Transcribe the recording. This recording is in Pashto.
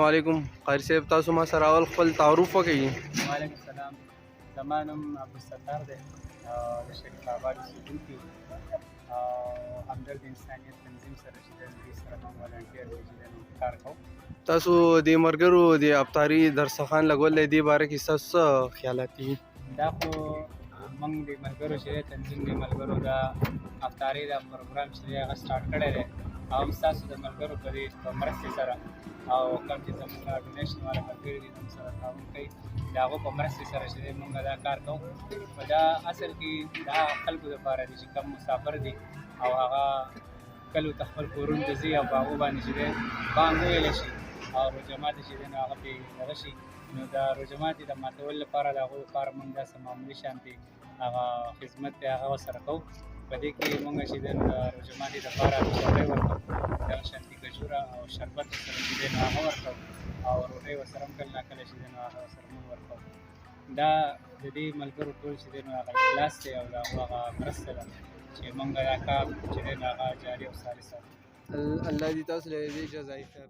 علیکم. قاری صاحب تاسو ما سره اول خپل تعارف وکړئ. وعلیکم السلام. زما نوم عبدالستار دی او د شریف آباد اوسېدونکی یم او همدرد انسانیت تنظیم سره چې دی دوی سره موږ والنټیر دی چې دی نو کار کوو. تاسو د ملګرو د افطاري دسترخوان لګول دی دې باره کې ستاسو څه خیالات دي؟ دا خو موږ د ملګرو چې دی تنظیم د ملګرو دا افطاري دا پروګرام چې دی هغه سټارټ کړی دی او هم ستاسو د ملګرو په دې په مرستې سره او کوم چې زموږ ډونیشن والا ملګري دي زموږ سره تعاون کوي د هغو په مرستې سره چې دی موږ دا کار کوو. په دا اصل کې دا خلکو دپاره دي چې کم مسافر دي او هغه کلو ته خپل کورونو ته ځي او په هغو باندې چې دی بانګ وویلی شي او روژه ماتي چې دی نو هغه پرې دغه شي. نو د روژه ماتي د ماتولو لپاره د هغو لپاره موږ داسې معمولي شانتې هغه خدمت دی هغه ورسره کوو. په دې کې موږ چې دی نو د روژه ماتي دپاره ډوډۍ ورکوو، دغه شانتې کجوره او شربت ورسره چې دی نو هغه ورکوو او روټۍ ورسره هم کله ناکله چې دی نو هغه ورسره موږ ورکوو. دا د دې ملګرو ټول چې دی نو هغه اخلاص دی او د هغو هغه مرسته ده چې موږ دا کار چې دی نو هغه جاري او ساري ساتو. الله دې تاسو له دې جزایي خیر